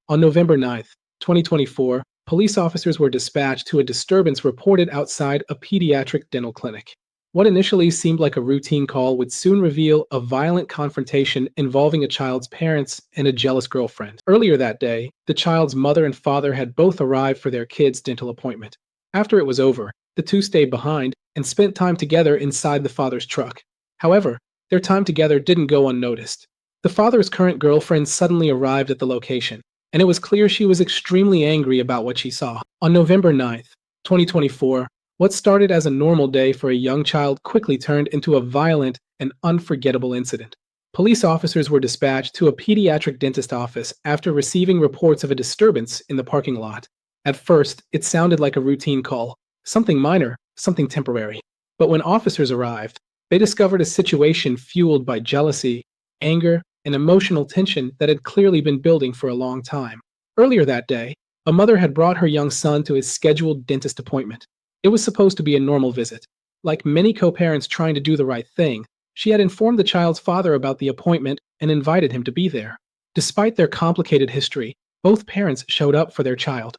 On November 9th, 2024, police officers were dispatched to a disturbance reported outside a pediatric dental clinic. What initially seemed like a routine call would soon reveal a violent confrontation involving a child's parents and a jealous girlfriend. Earlier that day, the child's mother and father had both arrived for their kid's dental appointment. After it was over, the two stayed behind and spent time together inside the father's truck. However, their time together didn't go unnoticed. The father's current girlfriend suddenly arrived at the location, and it was clear she was extremely angry about what she saw. On November 9th, 2024, what started as a normal day for a young child quickly turned into a violent and unforgettable incident. Police officers were dispatched to a pediatric dentist office after receiving reports of a disturbance in the parking lot. At first, it sounded like a routine call, something minor, something temporary. But when officers arrived, they discovered a situation fueled by jealousy, anger, and emotional tension that had clearly been building for a long time. Earlier that day, a mother had brought her young son to his scheduled dentist appointment. It was supposed to be a normal visit. Like many co-parents trying to do the right thing, she had informed the child's father about the appointment and invited him to be there. Despite their complicated history, both parents showed up for their child.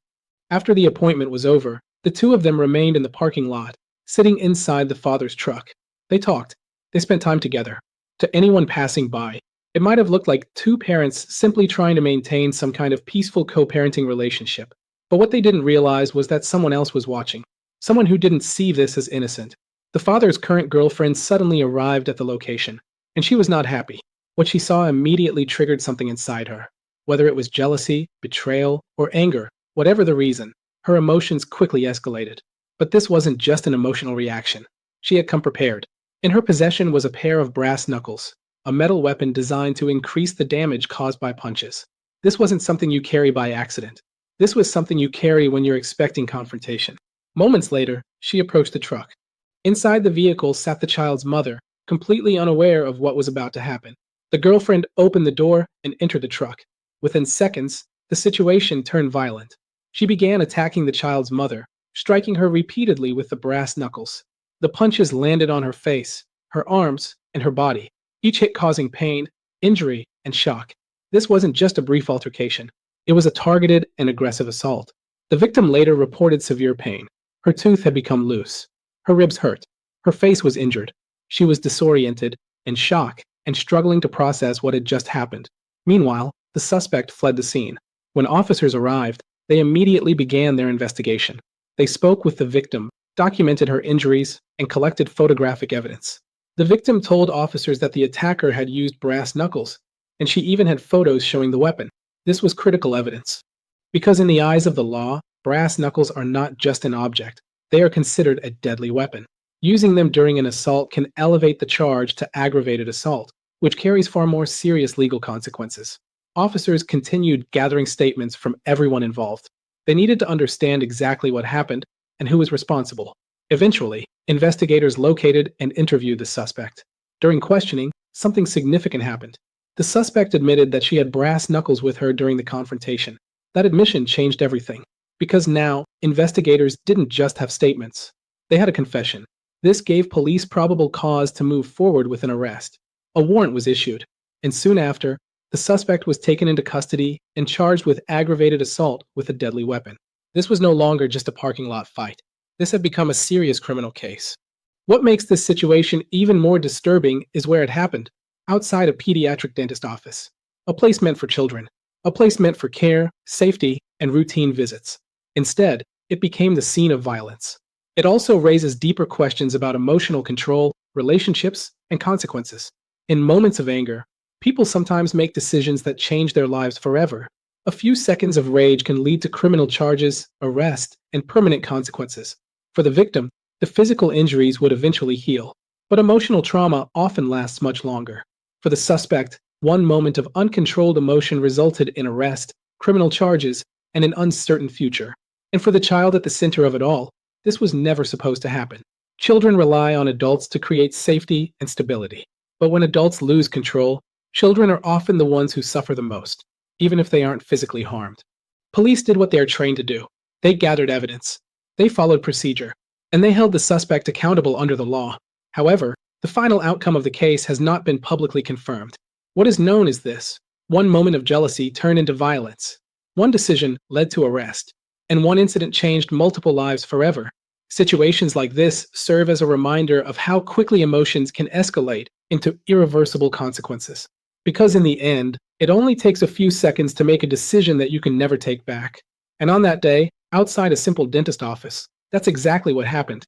After the appointment was over, the two of them remained in the parking lot, sitting inside the father's truck. They talked. They spent time together. To anyone passing by, it might have looked like two parents simply trying to maintain some kind of peaceful co-parenting relationship. But what they didn't realize was that someone else was watching. Someone who didn't see this as innocent. The father's current girlfriend suddenly arrived at the location, and she was not happy. What she saw immediately triggered something inside her. Whether it was jealousy, betrayal, or anger, whatever the reason, her emotions quickly escalated. But this wasn't just an emotional reaction. She had come prepared. In her possession was a pair of brass knuckles, a metal weapon designed to increase the damage caused by punches. This wasn't something you carry by accident. This was something you carry when you're expecting confrontation. Moments later, she approached the truck. Inside the vehicle sat the child's mother, completely unaware of what was about to happen. The girlfriend opened the door and entered the truck. Within seconds, the situation turned violent. She began attacking the child's mother, striking her repeatedly with the brass knuckles. The punches landed on her face, her arms, and her body, each hit causing pain, injury, and shock. This wasn't just a brief altercation. It was a targeted and aggressive assault. The victim later reported severe pain. Her tooth had become loose. Her ribs hurt. Her face was injured. She was disoriented, in shock, and struggling to process what had just happened. Meanwhile, the suspect fled the scene. When officers arrived, they immediately began their investigation. They spoke with the victim, documented her injuries, and collected photographic evidence. The victim told officers that the attacker had used brass knuckles, and she even had photos showing the weapon. This was critical evidence. Because in the eyes of the law, brass knuckles are not just an object. They are considered a deadly weapon. Using them during an assault can elevate the charge to aggravated assault, which carries far more serious legal consequences. Officers continued gathering statements from everyone involved. They needed to understand exactly what happened and who was responsible. Eventually, investigators located and interviewed the suspect. During questioning, something significant happened. The suspect admitted that she had brass knuckles with her during the confrontation. That admission changed everything, because now, investigators didn't just have statements. They had a confession. This gave police probable cause to move forward with an arrest. A warrant was issued, and soon after, the suspect was taken into custody and charged with aggravated assault with a deadly weapon. This was no longer just a parking lot fight. This had become a serious criminal case. What makes this situation even more disturbing is where it happened, outside a pediatric dentist office, a place meant for children, a place meant for care, safety, and routine visits. Instead, it became the scene of violence. It also raises deeper questions about emotional control, relationships, and consequences. In moments of anger, people sometimes make decisions that change their lives forever. A few seconds of rage can lead to criminal charges, arrest, and permanent consequences. For the victim, the physical injuries would eventually heal, but emotional trauma often lasts much longer. For the suspect, one moment of uncontrolled emotion resulted in arrest, criminal charges, and an uncertain future. And for the child at the center of it all, this was never supposed to happen. Children rely on adults to create safety and stability. But when adults lose control, children are often the ones who suffer the most, even if they aren't physically harmed. Police did what they are trained to do. They gathered evidence. They followed procedure. And they held the suspect accountable under the law. However, the final outcome of the case has not been publicly confirmed. What is known is this: one moment of jealousy turned into violence. One decision led to arrest, and one incident changed multiple lives forever. Situations like this serve as a reminder of how quickly emotions can escalate into irreversible consequences. Because in the end, it only takes a few seconds to make a decision that you can never take back. And on that day, outside a simple dentist office, that's exactly what happened.